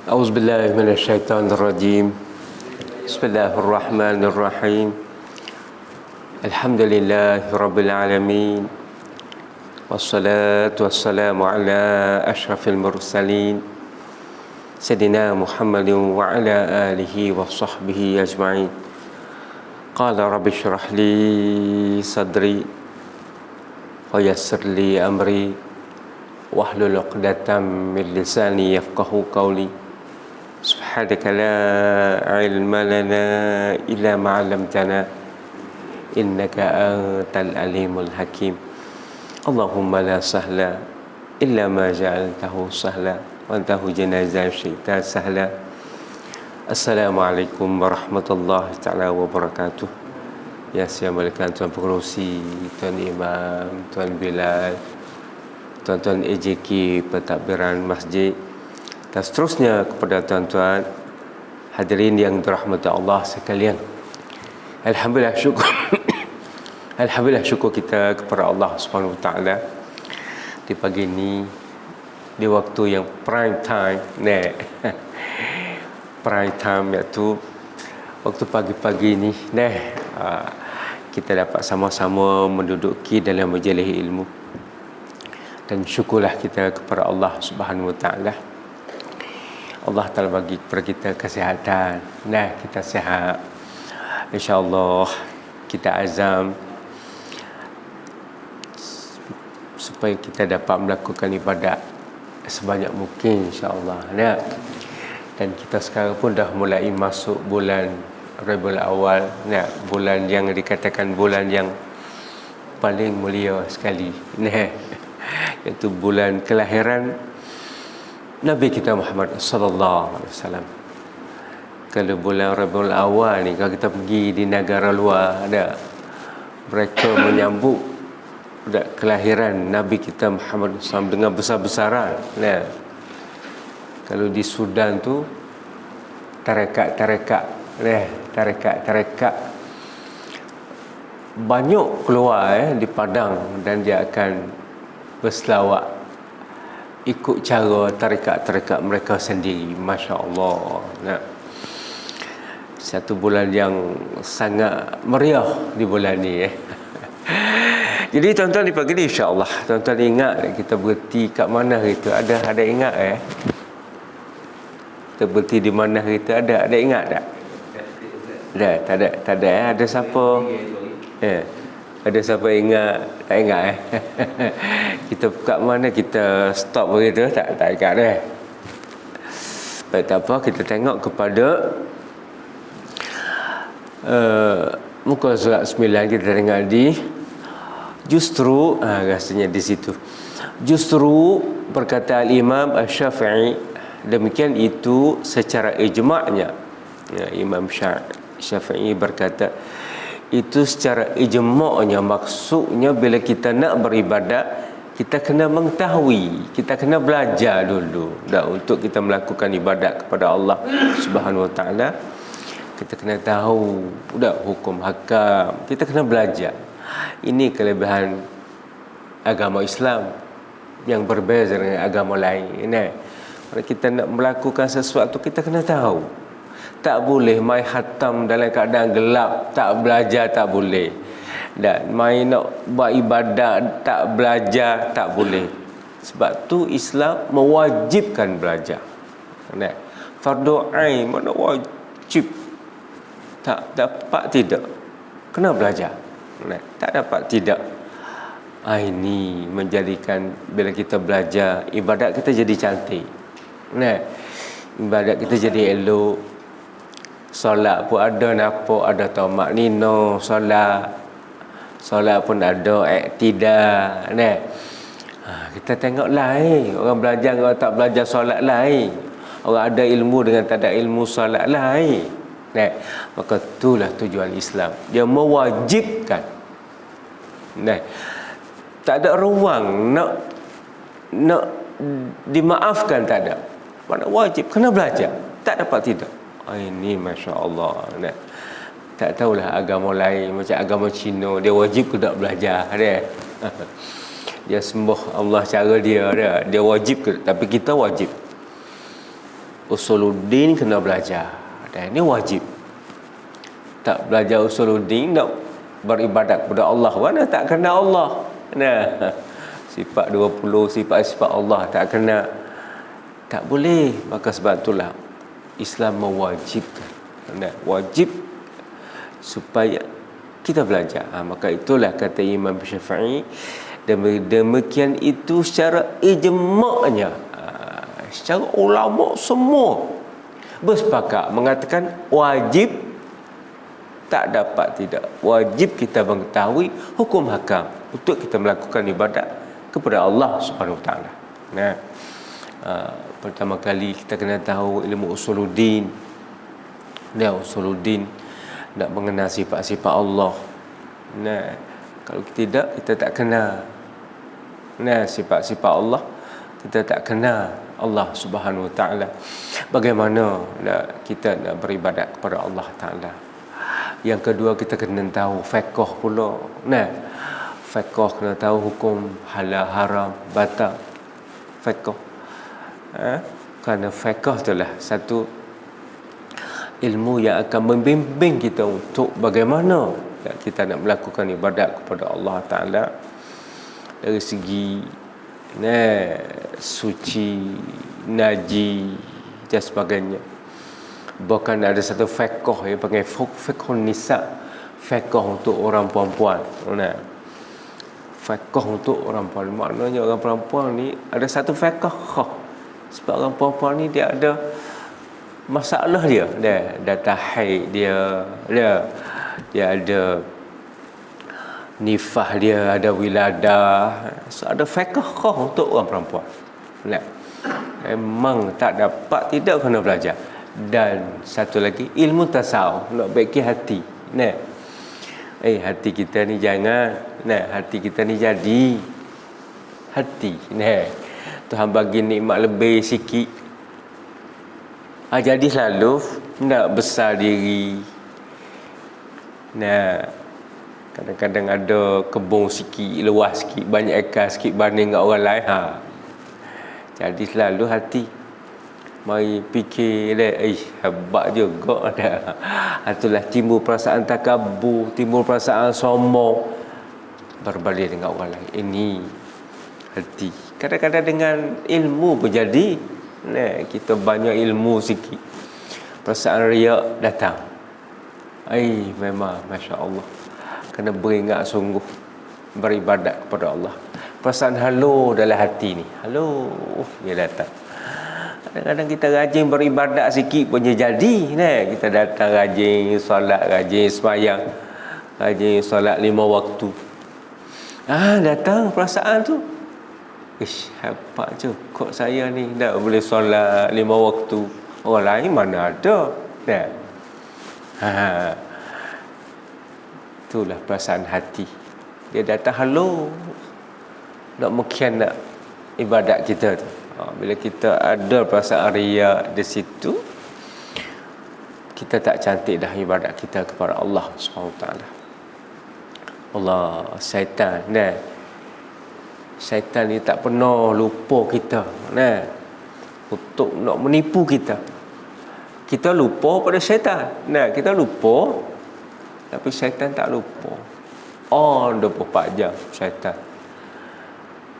أعوذ بالله من الشيطان الرجيم. بسم الله الرحمن الرحيم. الحمد لله رب العالمين، والصلاة والسلام على أشرف المرسلين سيدنا محمد وعلى آله وصحبه أجمعين. قال رب اشرح لي صدري ويسر لي أمري واحلل عقدة من لساني يفقهوا قولي. سبحانك لا علم لنا إلا ما علمتنا إنك أنت العليم الحكيم. اللهم لا سهل إلا ما جعلته سهلا وأنت جنازة شئت سهلا. السلام عليكم ورحمة الله تعالى وبركاته. Ya, saya mulakan Tuan Pengerusi, Tuan Imam, Tuan Bilal, Tuan-tuan AJK pentadbiran masjid, dan seterusnya kepada tuan-tuan hadirin yang dirahmati Allah sekalian. Alhamdulillah syukur Alhamdulillah syukur kita kepada Allah Subhanahu Wa Taala di pagi ini, di waktu yang prime time, prime time iaitu waktu pagi-pagi ni, kita dapat sama-sama menduduki dalam majlis ilmu. Dan syukurlah kita kepada Allah Subhanahu Wa Taala. Allah Taala bagi kepada kita kesihatan. Kita sihat. InsyaAllah kita azam supaya kita dapat melakukan ibadat sebanyak mungkin, insyaAllah. Dan kita sekarang pun dah mulai masuk bulan Rabiul Awal, bulan yang dikatakan bulan yang paling mulia sekali, iaitu bulan kelahiran Nabi kita Muhammad sallallahu alaihi wasallam. Kalau bulan Rabiul Awal ni, kalau kita pergi di negara luar, mereka menyambut kelahiran Nabi kita Muhammad SAW dengan besar-besaran. Kalau di Sudan tu tarekat banyak keluar di padang, dan dia akan berselawat ikut cara tarekat mereka sendiri. Masya Allah. Satu bulan yang sangat meriah di bulan ni. Jadi tuan-tuan di pagi ni, insya-Allah tuan-tuan ingat kita berhenti kat mana kita? Ada ingat kita berhenti di mana kita? Ada ingat tak? Tak ada. Ada siapa? Ada siapa ingat? Tak ingat kita kat mana kita stop begitu? Tak ingat Baik, tak apa, kita tengok kepada muka surat 9. Kita tengok di justru, rasanya di situ. Justru berkata Al-Imam Asy-Syafi'i, demikian itu secara ijma'nya. Imam Syafi'i berkata itu secara ijma'nya, maksudnya bila kita nak beribadat, kita kena mengetahui, kita kena belajar dulu untuk kita melakukan ibadat kepada Allah Subhanahu Wa Taala. Kita kena tahu hukum hakam, kita kena belajar. Ini kelebihan agama Islam yang berbeza dengan agama lain. Kalau kita nak melakukan sesuatu, kita kena tahu. Tak boleh main khatam dalam keadaan gelap, tak belajar, tak boleh. Dan main nak buat ibadat, tak belajar, tak boleh. Sebab tu Islam mewajibkan belajar. Fardu ain, mana wajib. Tak dapat tidak, kena belajar. Tak dapat tidak. Ini menjadikan bila kita belajar, ibadat kita jadi cantik. Ibadat kita jadi elok. Solat pun ada napa, ada tamak nino solat pun ada iktidal. Kita tengok lain, orang belajar dengan orang tak belajar solat lain, orang ada ilmu dengan tak ada ilmu solat lain. Maka itulah tujuan Islam, dia mewajibkan. Tak ada ruang nak dimaafkan, tak ada. Mana wajib, kena belajar, tak dapat tidak. Ini Masya Allah. Tak tahulah agama lain, macam agama Cina, dia wajib ke tak belajar dia sembah Allah cara dia wajib ke, tapi kita wajib. usuluddin kena belajar. Dan ini wajib. Tak belajar usuluddin nak beribadat kepada Allah, mana tak kena Allah. Nah, sifat 20, sifat-sifat Allah tak kena. Tak boleh. Maka sebab itulah Islam mewajibkan. Nah, wajib supaya kita belajar. Maka itulah kata Imam Syafi'i, demikian itu secara ijma'nya, secara ulama semua bersepakat mengatakan wajib, tak dapat tidak. Wajib kita mengetahui hukum hakam untuk kita melakukan ibadat kepada Allah Subhanahu Wa Taala. Nah, pertama kali kita kena tahu ilmu usuluddin. Nah, usuluddin nak mengenal sifat-sifat Allah. Nah, kalau tidak, kita tak kenal. Nah, sifat-sifat Allah, kita tak kenal Allah Subhanahu Wa Taala. Bagaimana kita nak beribadat kepada Allah Taala. Yang kedua, kita kena tahu fiqh pula. Nah, fiqh kena tahu hukum halal haram batal. Fiqh. Kerana fiqh itulah satu ilmu yang akan membimbing kita untuk bagaimana kita nak melakukan ibadat kepada Allah Ta'ala dari segi suci, naji dan sebagainya. Bahkan ada satu fiqh yang panggil fiqh nisa, fiqh untuk orang perempuan. Fiqh untuk orang perempuan, maknanya orang perempuan ni ada satu fiqh khas. Sebab orang perempuan ni dia ada masalah dia data haid dia ada nifah dia, ada wiladah. So, ada fiqh khas untuk orang perempuan. Memang tak dapat tidak kena belajar. Dan satu lagi, ilmu tasawuf, nak baiki hati. Hati kita ni jangan, hati kita ni jadi hati. Tuhan bagi nikmat lebih sikit, jadi selalu nak besar diri. Kadang-kadang ada kebun sikit, luas sikit, banyak ekar sikit banding dengan orang lain. Jadi selalu hati mari fikir hebat juga dah. Itulah timbul perasaan takabur, timbul perasaan sombong berbanding dengan orang lain. Ini hati. Kadang-kadang dengan ilmu pun jadi. Kita banyak ilmu sikit, perasaan riak datang. Memang Masya Allah, kena beringat sungguh beribadat kepada Allah. Perasaan halu dalam hati ni, halu dia datang. Kadang-kadang kita rajin beribadat sikit pun dia jadi. Kita datang rajin solat, rajin sembahyang, rajin solat 5 waktu. Datang perasaan tu, hebat je, kok saya ni tak boleh solat 5 waktu, orang lain mana ada. Itulah perasaan hati. Dia datang halu nak mengkhianat ibadat kita tu. Bila kita ada perasaan riak di situ, kita tak cantik dah ibadat kita kepada Allah SWT. Allah, syaitan syaitan ni tak pernah lupa kita untuk nak menipu kita. Kita lupa pada syaitan. Kita lupa, tapi syaitan tak lupa. 24 jam syaitan.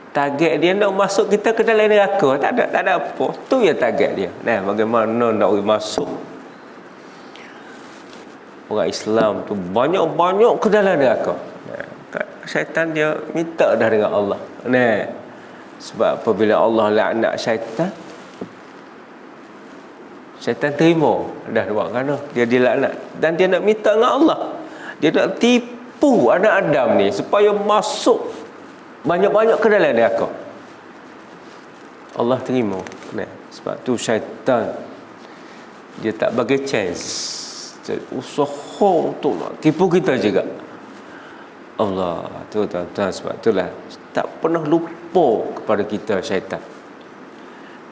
Target dia nak masuk kita ke dalam neraka. Tak ada apa. Tu yang target dia. Bagaimana nak masuk orang Islam tu banyak-banyak ke dalam neraka. Syaitan dia minta dah dengan Allah. Sebab apabila Allah laknat syaitan, syaitan terima dah buat kerana dia dilaknat, dan dia nak minta dengan Allah. Dia nak tipu anak Adam ni supaya masuk banyak-banyak ke dalam neraka. Allah terima. Sebab tu syaitan dia tak bagi chance, dia usaha untuk nak tipu kita juga. Allah tu tuan-tuan, sebab itulah tak pernah lupa kepada kita syaitan.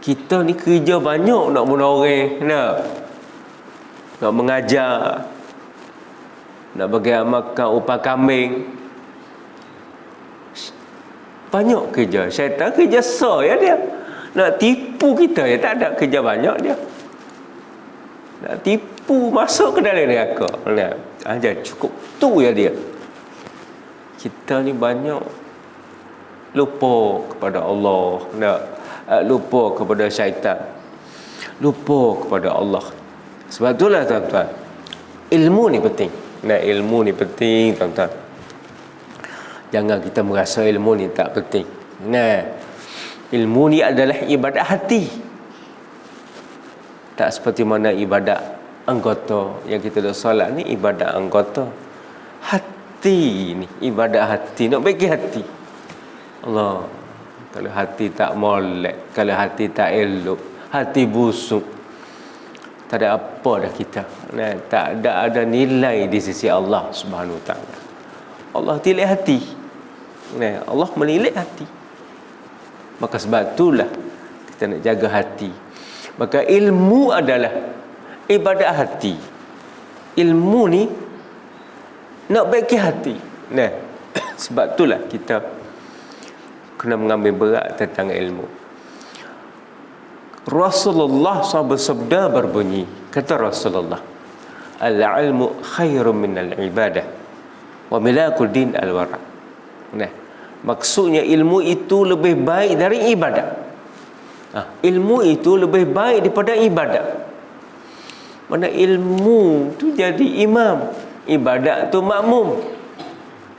Kita ni kerja banyak nak bunuh orang, nak mengajar, nak bagi makan upah kambing. Banyak kerja. Syaitan kerja dia nak tipu kita, tak ada kerja banyak dia. Nak tipu masuk ke dalam neraka. Nah, aja cukup tu ya dia. Kita ni banyak lupa kepada Allah, nak lupa kepada syaitan, lupa kepada Allah. Sebab itulah tuan-tuan, ilmu ni penting. Nah, ilmu ni penting tuan-tuan. Jangan kita merasa ilmu ni tak penting. Nah, ilmu ni adalah ibadat hati. Tak seperti mana ibadat anggota yang kita dah solat ni ibadat anggota. Hati ni ibadat hati, nak bagi hati. Allah, kalau hati tak molek, kalau hati tak elok, hati busuk, tak ada apa dah kita. Nah, tak ada nilai di sisi Allah Subhanahu Wa Taala. Allah tilik hati. Nah, Allah menilik hati. Maka sebab itulah kita nak jaga hati. Maka ilmu adalah ibadat hati. Ilmu ni nak baiki hati. Nah, sebab itulah kita kena mengambil berat tentang ilmu. Rasulullah SAW bersabda berbunyi, kata Rasulullah, al-ilmu khairun minal ibadah wa milakul din al-wara'. Nah, maksudnya ilmu itu lebih baik dari ibadat. Ilmu itu lebih baik daripada ibadat. Mana ilmu tu jadi imam, ibadat tu makmum.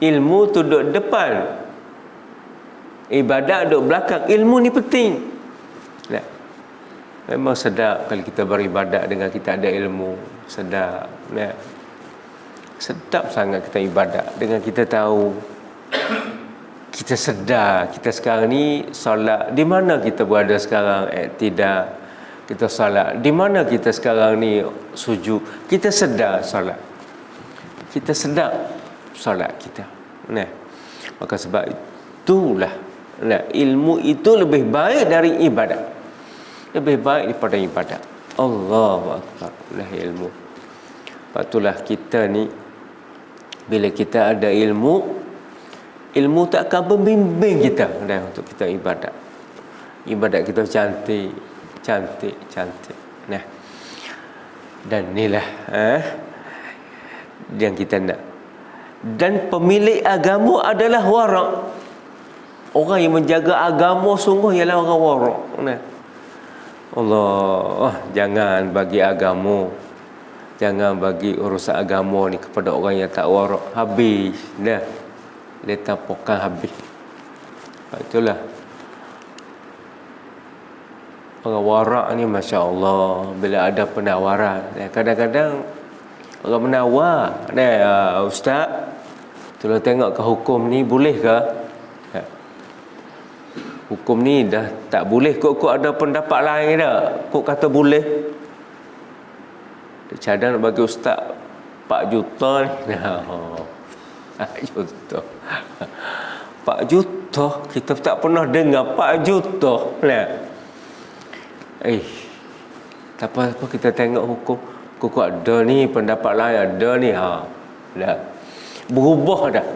Ilmu tu duduk depan, ibadat duduk belakang. Ilmu ni penting. Nah, memang sedap kalau kita beribadat dengan kita ada ilmu. Sedap. Nah, sedap sangat kita ibadat dengan kita tahu, kita sedar kita sekarang ni solat di mana kita berada sekarang, tidak kita solat di mana kita sekarang ni sujud, kita sedar solat, kita sedar solat kita. Nah, maka sebab itulah, nah, ilmu itu lebih baik dari ibadat, lebih baik daripada ibadat. Allahu Akbar. Lah ilmu. Patulah kita ni bila kita ada ilmu, ilmu tak akan membimbing kita dah untuk kita ibadat. Ibadat kita cantik, cantik, cantik. Nah, dan inilah yang kita nak. Dan pemilik agama adalah wara'. Orang yang menjaga agama sungguh ialah orang wara'. Nah, Allah, jangan bagi agama, jangan bagi urusan agama ni kepada orang yang tak wara'. Habis dah, letak pokan habis. Itulah orang wara' ni, Masya Allah, bila ada penawaran, kadang-kadang orang menawar, Ustaz, tolong tengok ke hukum ni boleh ke? Hukum ni dah tak boleh, kok ada pendapat lain dah, kok kata boleh. Dia cadang nak bagi Ustaz 4 juta ni. 4 juta 4 juta, kita tak pernah dengar 4 juta. Tak apa-apa, kita tengok hukum. Kok ada ni pendapat lain, ada ni dah berubah dah.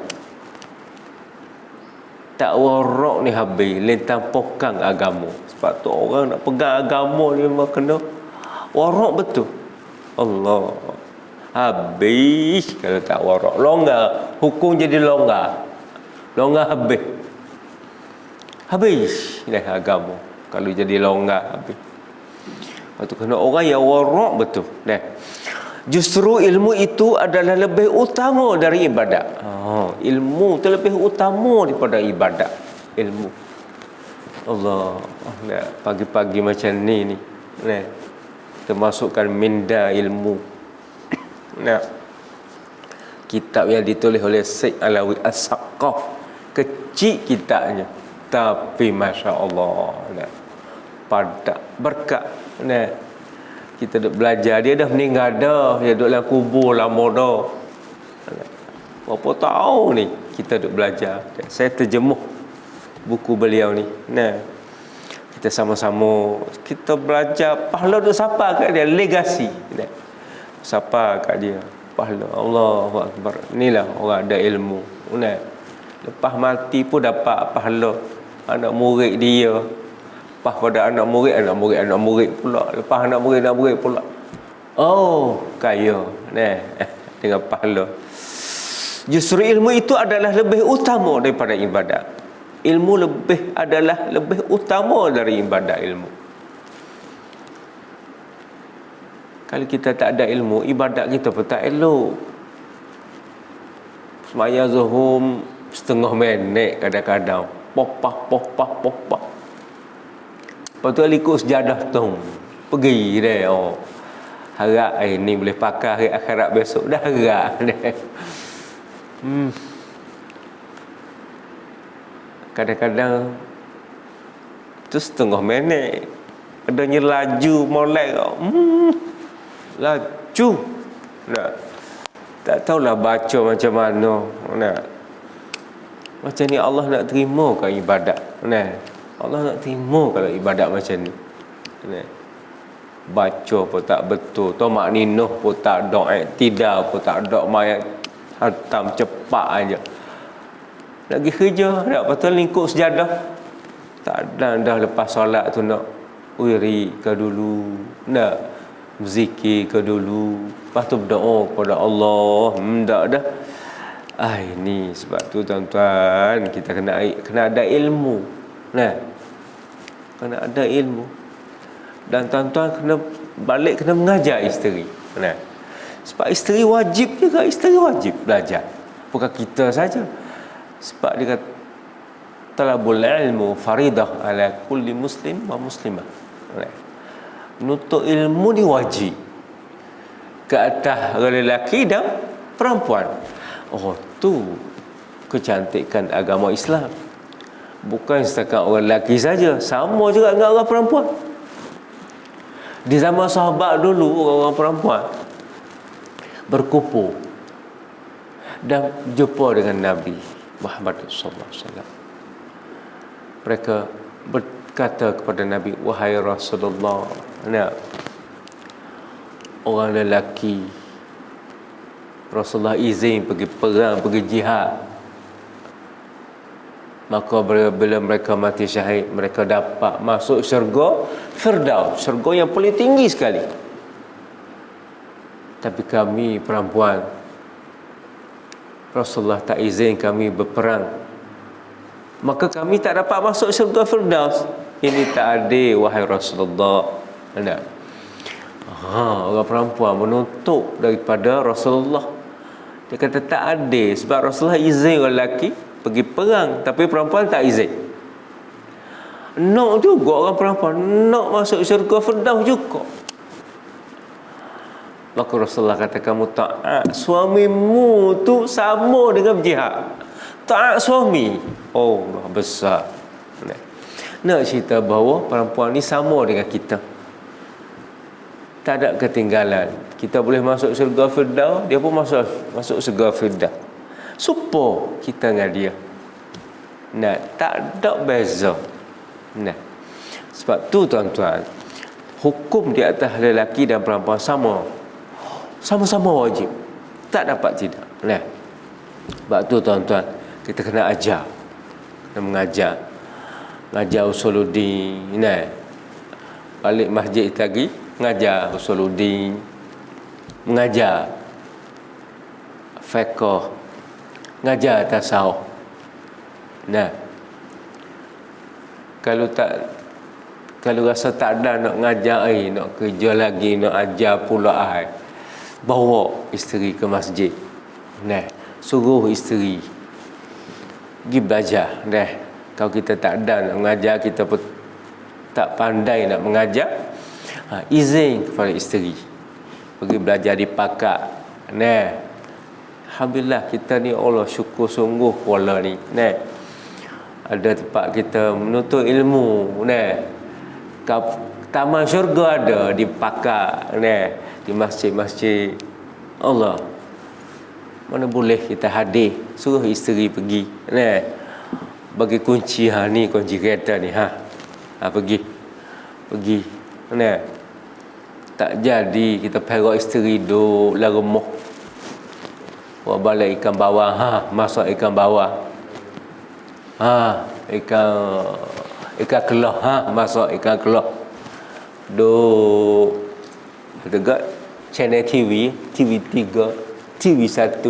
Tak warak ni habis, lentang pokang agama. Sebab tu orang nak pegang agama ni memang kena warak betul. Allah, habis kalau tak warak. Longgar, hukum jadi longgar. Longgar habis. Habis dah agama kalau jadi longgar habis. Lepas tu kena orang yang warak betul. Justru ilmu itu adalah lebih utama dari ibadat. Ilmu itu lebih utama daripada ibadat. Ilmu. Allah, pagi-pagi macam ni kita masukkan minda ilmu. Kitab yang ditulis oleh Syekh Alawi As-Saqqaf, kecil kitabnya, tapi Masya Allah, padat berkat. Kita duk belajar, dia dah meninggal dah, dia duduk dalam kubur lama dah. Berapa tahun ni kita duk belajar. Saya terjemuh buku beliau ni. Kita sama-sama kita belajar, pahala duk sapa kat dia, legasi. Sapa kat dia pahala. Allahu Akbar. Inilah orang ada ilmu. Lepas mati pun dapat pahala. Anak murid dia, lepas pada anak murid pula, lepas anak murid pula. Oh, kaya. Dengan pahala. Justru ilmu itu adalah lebih utama daripada ibadat. Ilmu adalah lebih utama dari ibadat ilmu. Kalau kita tak ada ilmu, ibadat kita pun tak elok. Semaya zuhur setengah minit kadang-kadang. Popah. Lepas tu ikut sejadah tu. Pergi dia. Oh. Harap ni boleh pakai hari akhirat besok. Dah harap dia. Kadang-kadang tu setengah minit. Adanya laju molek kau. Laju. Tak tahulah baca macam mana. Macam ni Allah nak terima ke ibadat? Allah nak terima kalau ibadat macam ni. Baca pun tak betul, tomak ninuh pun tak ada, tidak pun tak ada, mayat hantam cepat aja. Nak pergi kerja, nak patut lingkup sejadah. Tak ada dah lepas solat tu nak wiri ke dulu, nak zikir ke dulu, lepas tu berdoa kepada Allah. Tak dah. Ini sebab tu tuan-tuan, kita kena ada ilmu. Kena ada ilmu. Dan tuan-tuan kena mengajar isteri. Sebab isteri wajib juga, isteri wajib belajar. Bukan kita saja. Sebab dia kata talabul ilmu faridah ala kulli muslim wa muslimah. Menuntut ilmu ni wajib ke atas lelaki dan perempuan. Oh, tu kecantikan agama Islam. Bukan setakat orang lelaki saja, sama juga dengan orang perempuan. Di zaman sahabat dulu, orang perempuan berkumpul dan jumpa dengan Nabi Muhammad sallallahu alaihi wasallam. Mereka berkata kepada Nabi, wahai Rasulullah, orang lelaki Rasulullah izin pergi perang, pergi jihad. Maka bila mereka mati syahid, mereka dapat masuk syurga Firdaus, syurga yang paling tinggi sekali. Tapi kami perempuan, Rasulullah tak izin kami berperang, maka kami tak dapat masuk syurga Firdaus. Ini tak adil wahai Rasulullah. Orang perempuan menuntut daripada Rasulullah. Dia kata tak adil sebab Rasulullah izin orang lelaki pergi perang, tapi perempuan tak izin. Nak juga orang perempuan nak masuk syurga Firdaus juga. Maka Rasulullah kata, kamu taat suamimu tu sama dengan berjihad. Taat suami, oh besar. Nak cerita bahawa perempuan ni sama dengan kita, tak ada ketinggalan. Kita boleh masuk syurga Firdaus, dia pun masuk syurga Firdaus. Supo kita dengan dia. Tak ada beza. Sebab tu tuan-tuan, hukum di atas lelaki dan perempuan sama-sama wajib. Tak dapat tidak. Sebab tu tuan-tuan, kita kena ajar, kena mengajar usuluddin. Balik masjid lagi mengajar usuluddin, mengajar fiqh, mengajar tasawuf. Kalau rasa tak ada nak ngajar, nak kerja lagi, nak ajar pula, bawa isteri ke masjid. Suruh isteri pergi belajar. Kalau kita tak ada nak mengajar, kita pun tak pandai nak mengajar, izin kepada isteri pergi belajar di pakar. Alhamdulillah kita ni, Allah syukur sungguh kuala ni. Ada tempat kita menuntut ilmu. Taman syurga ada di pakar, di masjid-masjid. Allah, mana boleh kita hadir, suruh isteri pergi. Bagi kunci, ni kunci kereta ni, pergi. Tak jadi kita perak isteri duduk lah remuk. Buat balik ikan bawah, masuk ikan bawah. Ikan kelah, masuk ikan kelah. Duk tegak channel TV, TV3, TV1.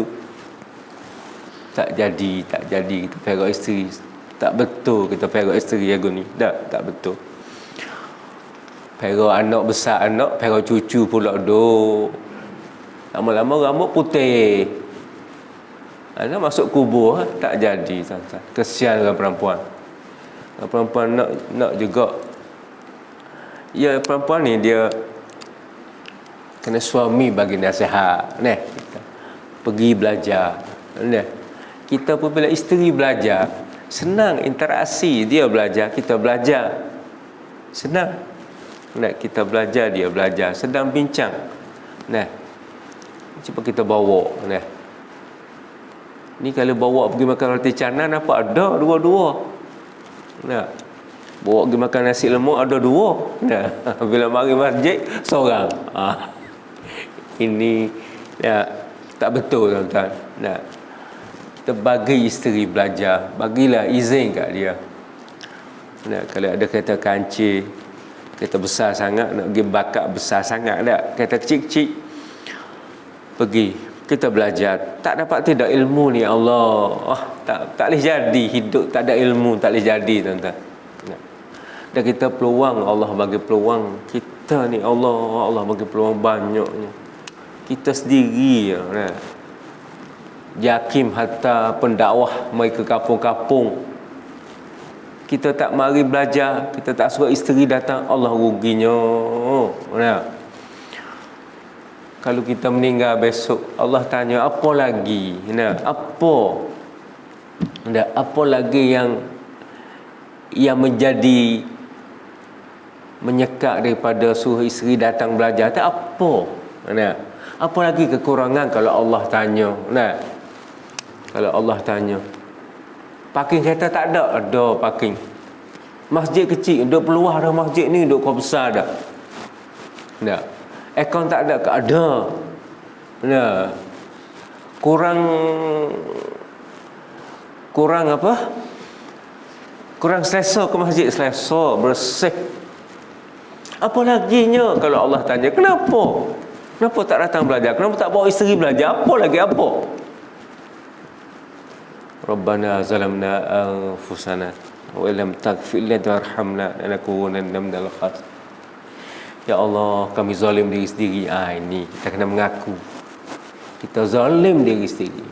Tak jadi kita perak isteri. Tak betul kita perak isteri lagu ni. Tak betul. Perak anak besar anak, perak cucu pula duk. Lama-lama rambut putih. Anak masuk kubur, tak jadi tuan-tuan. Kesian dengan perempuan. Perempuan nak juga. Ya, perempuan ni dia kena suami bagi nasihat, kita pergi belajar, kita pun bila isteri belajar senang interaksi, dia belajar kita belajar senang, kita belajar dia belajar, sedang bincang, cuba kita bawa, ni kalau bawa pergi makan roti canai nampak ada dua-dua, bawa pergi makan nasi lemak ada dua, bila mari masjid seorang. Ini tak betul tuan-tuan. Kita bagi isteri belajar, bagilah izin kat dia. Kalau ada kereta kancil, kereta besar sangat, nak pergi bakar besar sangat tak, kereta kecil-kecil, pergi kita belajar. Tak dapat tidak ilmu ni Allah, tak boleh jadi hidup tak ada ilmu, tak boleh jadi tuan-tuan. Dan kita peluang, Allah bagi peluang kita ni, Allah bagi peluang banyaknya. Kita sendiri Jakim hatta pendakwah mai ke kampung-kampung, kita tak mari belajar, kita tak suruh isteri datang, Allah ruginya. Kalau kita meninggal besok, Allah tanya apa lagi, apa lagi yang menjadi menyekat daripada suruh isteri datang belajar, tak apa. Apa lagi kekurangan kalau Allah tanya? Kalau Allah tanya, parking kereta tak ada? Ada parking. Masjid kecil, duk peluah dah masjid ni, duk kau besar dah. Aircon tak ada ke? Ada. Kurang apa? Kurang selesa ke masjid? Selesa, bersih. Apa laginya kalau Allah tanya? Kenapa tak datang belajar? Kenapa tak bawa isteri belajar? Apa lagi apa? Rabbana zalamna anfusana wa illam taghfir lana warhamna lanakunanna minal khasirin. Ya Allah, kami zalim diri sendiri. Ini kita kena mengaku kita zalim diri sendiri.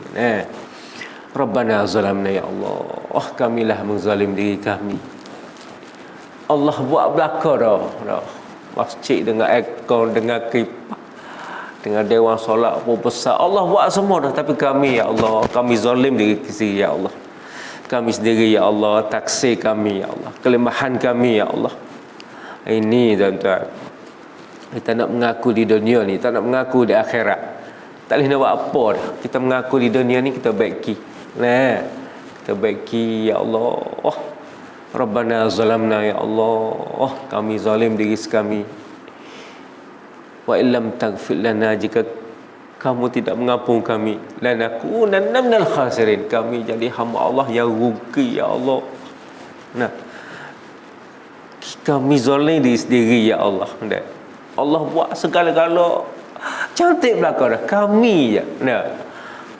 Rabbana zalamna, ya Allah, kamilah menzalim diri kami. Allah buat belaka dah. Masjid dengan aircon, dengan kipas, dengan dewan solat pun besar, Allah buat semua dah. Tapi kami, ya Allah, kami zalim diri sendiri, ya Allah. Kami sendiri, ya Allah, taksir kami, ya Allah, kelemahan kami, ya Allah. Ini tuan-tuan, kita nak mengaku di dunia ni, tak nak mengaku di akhirat. Tak boleh nak buat apa dah. Kita mengaku di dunia ni, kita baiki. Kita baiki, ya Allah. Rabbana zalamna, ya Allah, kami zalim diri kami. Wa illam taghfir lana, jika kamu tidak mengampun kami, lanakunanna minal khasirin, kami jadi hamba Allah yang rugi, ya Allah. Kami zalim diri sendiri, ya Allah. Allah buat segala-gala cantik belaka dah, kami je.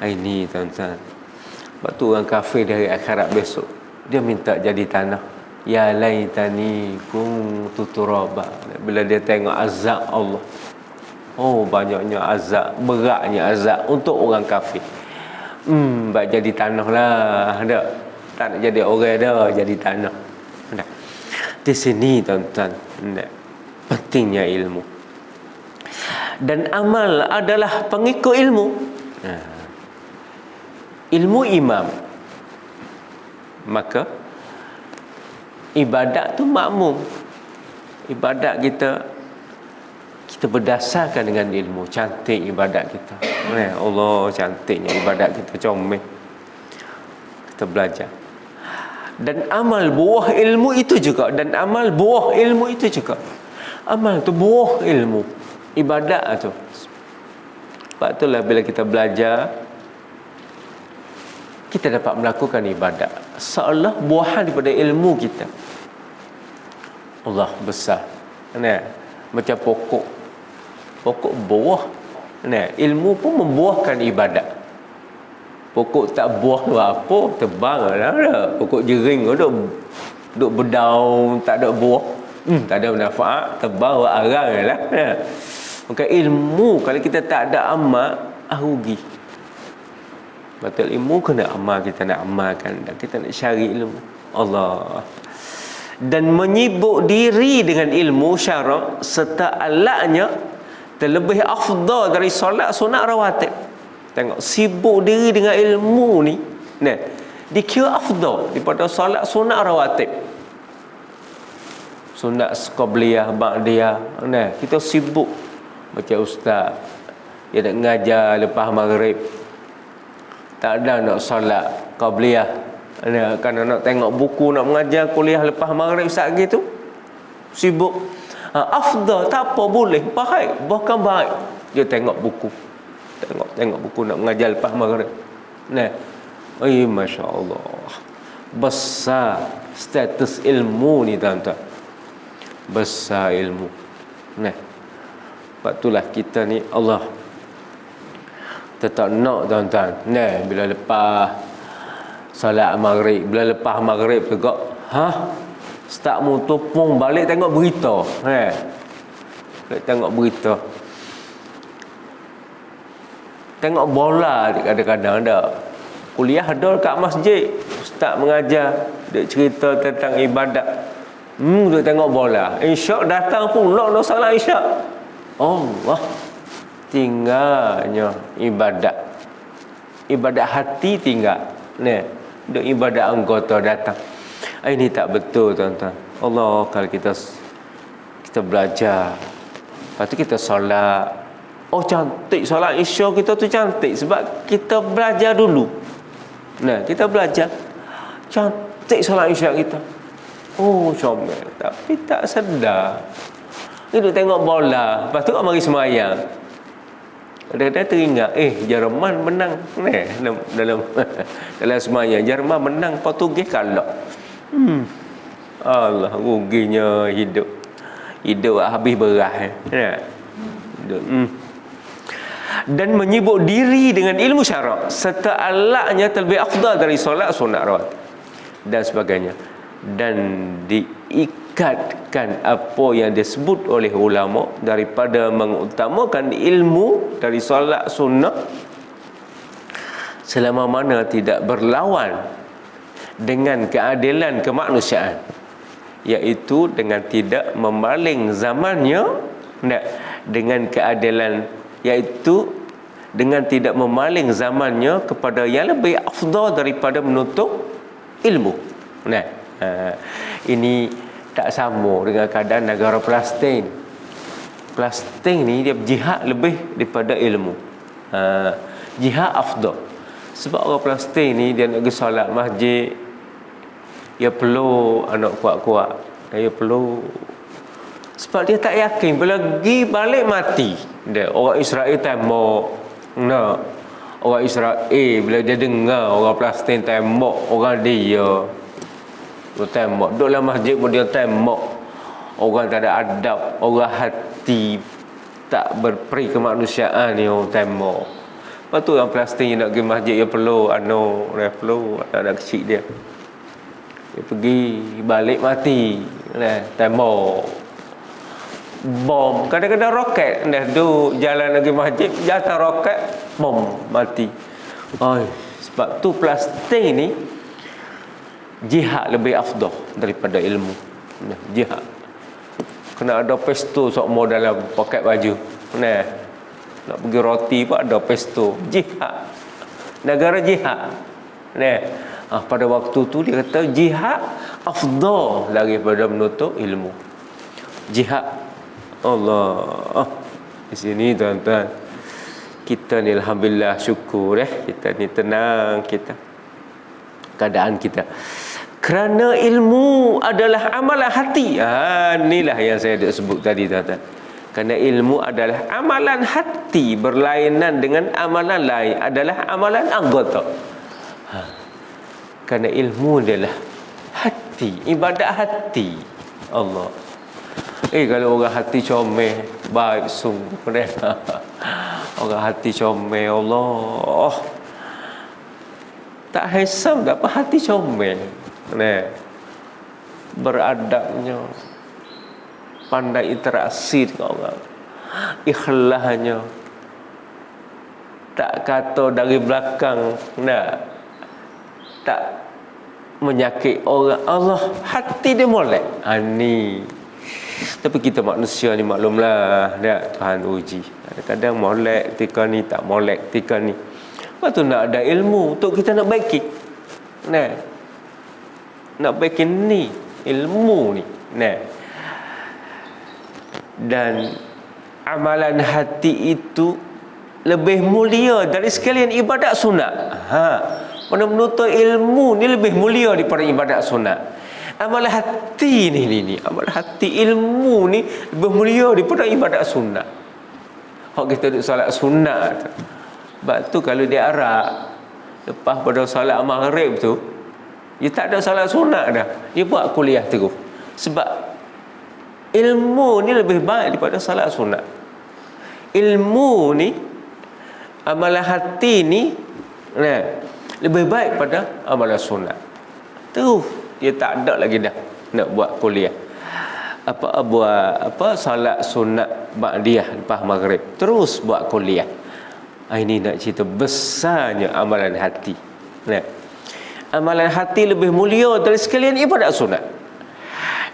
Ini tuan-tuan, sebab tu orang kafir dari akhirat besok, dia minta jadi tanah. Ya laitani kuntu turaba. Bila dia tengok azab Allah, banyaknya azab, beratnya azab untuk orang kafir, baik jadi tanah lah. Tak nak jadi orang dah, jadi tanah. Di sini tuan-tuan, pentingnya ilmu. Dan amal adalah pengikut ilmu. Ilmu imam, maka ibadat tu makmum. Ibadat kita berdasarkan dengan ilmu. Cantik ibadat kita. Allah, cantiknya ibadat kita, comel. Kita belajar. Dan amal buah ilmu itu juga. Amal tu buah ilmu. Ibadat tu. Sebab itulah bila kita belajar, kita dapat melakukan ibadat seolah buahan daripada ilmu kita. Allah besar. Macam pokok buah, Nah, ilmu pun membuahkan ibadat. Pokok tak buah tu apa, tebang lah. Pokok jering tu duk berdaun, tak ada buah. Tak ada manfaat, tebang buat arang lah. Nah. Maka ilmu kalau kita tak ada amal, rugi. Betul, ilmu kena amal, kita nak amalkan dan kita nak cari ilmu Allah. Dan menyibuk diri dengan ilmu syarak serta alatnya terlebih afdal dari solat sunat rawatib. Tengok, sibuk diri dengan ilmu ni, nah, dikira afdal daripada solat sunat rawatib. Sunat qabliyah, ba'diyah. Nah, kita sibuk baca ustaz, dia nak ngajar lepas maghrib. Tak ada nak solat qabliyah. Kerana nak tengok buku, nak mengajar kuliah lepas maghrib saat gitu, sibuk. Afdal, tak apa, boleh, baik, bahkan baik. Dia tengok buku, tengok buku nak mengajar lepas maghrib. Nah, Masya Allah, besar status ilmu ni tuan-tuan, besar ilmu. Nah, sebab itulah kita ni Allah tetap nak tuan-tuan. Nah, bila lepas solat maghrib, bila lepas maghrib juga, start mu tupung balik tengok berita. Balik tengok berita. Tengok bola kadang-kadang ada. Kuliah ada kat masjid, ustaz mengajar, dia cerita tentang ibadat. Dia tengok bola. Isyak datang pula nak solat isyak. Allah, tinggalnya ibadat. Ibadat hati tinggal. Nah, duk ibadat anggota datang. Ini tak betul tuan-tuan. Allah, kalau kita belajar, lepas tu kita solat, cantik solat isya kita tu cantik sebab kita belajar dulu. Nah, kita belajar, cantik solat isya kita. Comel. Tapi tak sedar, ni duk tengok bola, lepas tu mari semayang. Kadang-kadang teringat, Jerman menang dalam semayang. Jerman menang, Portugis kalah. Allah, ruginya hidup habis berah. Dan menyibuk diri dengan ilmu syarak serta alatnya terlebih afdal dari solat sunat rawatib dan sebagainya. Dan diikatkan apa yang disebut oleh ulama daripada mengutamakan ilmu dari solat sunnah selama mana tidak berlawan dengan keadilan kemanusiaan, iaitu dengan tidak membaling zamannya, dengan keadilan, iaitu dengan tidak memaling zamannya kepada yang lebih afdal daripada menuntut ilmu. Ini tak sama dengan keadaan negara Palestin. Palestin ni dia jihad lebih daripada ilmu. Jihad afdal. Sebab orang Palestin ni dia nak pergi solat masjid, dia perlu anak kuat-kuat. Dia perlu, sebab dia tak yakin bila pergi balik mati. Dia orang Israel tembak. Orang Israel bila dia dengar orang Palestin tembak orang dia tembak, duduk dalam masjid pun dia tembak. Orang tak ada adab, orang hati tak berperi kemanusiaan ni orang tembak. Lepas tu orang Palestin nak pergi masjid, dia perlu anak kecil dia pergi balik mati, tembak bom, kadang-kadang roket tu jalan pergi masjid, jatuh roket, bom, mati. Sebab tu Palestin ni jihad lebih afdal daripada ilmu. Jihad kena ada pesto sokmo dalam poket baju. Nak pergi roti pun ada pesto. Jihad, negara jihad. Pada waktu tu dia kata jihad afdal daripada menuntut ilmu. Jihad. Allah, di sini tuan-tuan, kita ni alhamdulillah syukur kita ni tenang, kita keadaan kita kerana ilmu adalah amalan hati. Inilah yang saya dah sebut tadi tuan-tuan. Kerana ilmu adalah amalan hati, berlainan dengan amalan lain adalah amalan anggota. Kerana ilmu adalah hati, ibadat hati. Allah. Kalau orang hati comel, baik sungguh Orang hati comel, Allah. Tak handsome tak apa, hati comel. Nah, beradabnya, pandai interaksi dengan orang, ikhlasnya, tak kata dari belakang, nah, tak menyakit orang. Allah, hati dia molek. Ni. Tapi kita manusia ni maklumlah, dah Tuhan uji. Kadang-kadang molek ketika ni, tak molek ketika ni. Lepas tu nak ada ilmu untuk kita nak baiki. Nah, nak baiki ni, ilmu ni. Nah, dan amalan hati itu lebih mulia dari sekalian ibadat sunat. Mana menuntut ilmu ni lebih mulia daripada ibadat sunat. Amalan hati ni amalan hati, ilmu ni lebih mulia daripada ibadat sunat. Hak kita duduk solat sunat tu. Sebab tu kalau dia arak lepas pada solat maghrib tu, dia tak ada solat sunat dah, dia buat kuliah terus. Sebab ilmu ni lebih baik daripada solat sunat. Ilmu ni, amalan hati ni, nah, lebih baik pada amalan sunat. Terus dia tak ada lagi dah nak buat kuliah. Buat solat sunat ba'diyah lepas maghrib, terus buat kuliah. Ini nak cerita besarnya amalan hati. Nah, amalan hati lebih mulia dari sekalian ibadat sunat.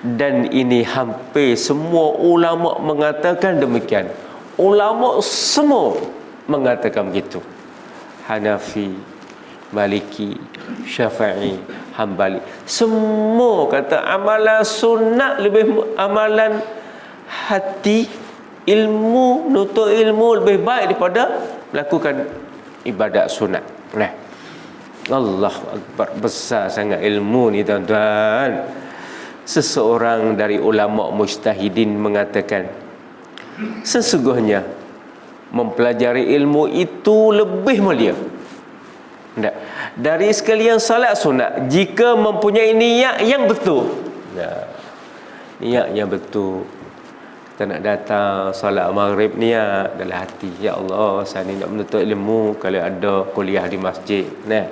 Dan ini hampir semua ulama mengatakan demikian. Ulama semua mengatakan begitu. Hanafi, Maliki, Syafi'i, Hambali, semua kata amalan sunat lebih, amalan hati, ilmu, nuntut ilmu lebih baik daripada melakukan ibadat sunat. Nah, Allahu Akbar, besar sangat ilmu ni tuan-tuan. Seseorang dari ulama mujtahidin mengatakan, sesungguhnya mempelajari ilmu itu lebih mulia dari sekalian salat sunat jika mempunyai niat yang betul. Niat yang betul. Kita nak datang solat maghrib, niat dalam hati, ya Allah, saya ni nak menuntut ilmu, kalau ada kuliah di masjid. Nah,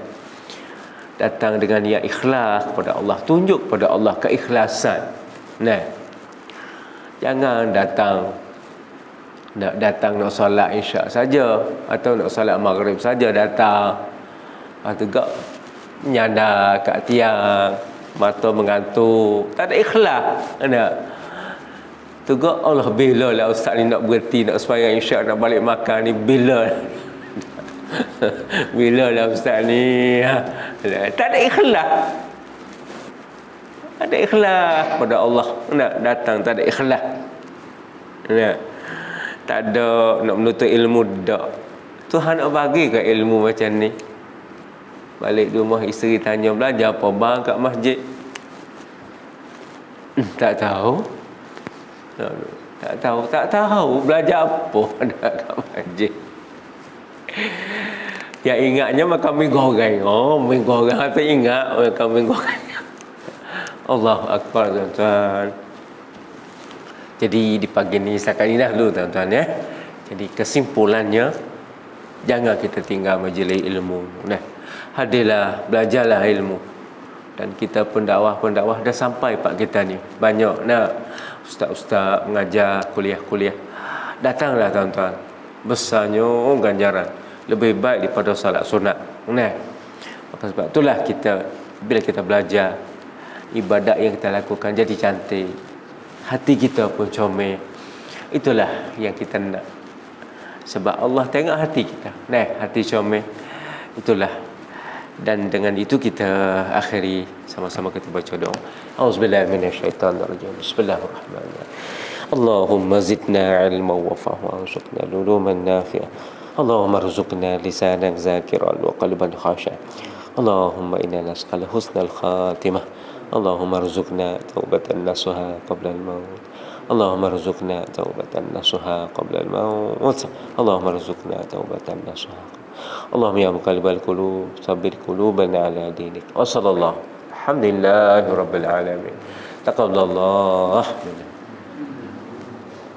datang dengan niat ikhlas kepada Allah, tunjuk kepada Allah keikhlasan. Nah, jangan datang nak solat isyak saja atau nak solat maghrib saja datang. Lepas tu gak nyandar kat tiang, mata mengantuk, tak ada ikhlas. Nah, Tugak Allah, bila lah ustaz ni nak berhenti, nak sembahyang isyak, nak balik makan ni, bila bila lah ustaz ni. Tak ada ikhlas. Tak ada ikhlas pada Allah. Nak datang tak ada ikhlas. Tak ada nak menuntut ilmu, tak. Tuhan nak bagi ke ilmu macam ni? Balik rumah isteri tanya, belajar apa bang kat masjid? Tak tahu. Tak tahu belajar apa kat masjid. Yang ingatnya makan mi goreng. Mi goreng apa ingat makan mi goreng. Allahu Akbar tuan-tuan. Jadi di pagi ni setakat ini dah dulu tuan-tuan ya. Jadi kesimpulannya, jangan kita tinggal majlis ilmu. Hadirlah, belajarlah ilmu. Dan kita pendakwah dah sampai pak kita ni. Banyak nak ustaz-ustaz mengajar kuliah-kuliah. Datanglah tuan-tuan. Besarnya ganjaran. Lebih baik daripada salat sunat. Maka sebab itulah kita, bila kita belajar, ibadat yang kita lakukan jadi cantik. Hati kita pun comel. Itulah yang kita nak. Sebab Allah tengok hati kita. Hati comel. Itulah. Dan dengan itu kita akhiri, sama-sama kita baca doa. Auzubillahi minasyaitonirrajim. Bismillahirrahmanirrahim. Allahumma zidna ilman wa fahman warzuqna uluman nafi'ah. Allahumma rzuqna lisanan zakiran wa qalban khashi'an. Allahumma inna nas'aluka husnal khatimah. Allahumma rzuqna taubatan nasuha qabla al-maut. Allahumma rzuqna taubatan nasuha qabla al-maut. Allahumma rzuqna taubatan nasuha. Allahumma ya muqallibal qulub tsabbit qulubana ala dinik. Wa sallallahu alhamdulillahi rabbil alamin. Taqabbalallahu minna.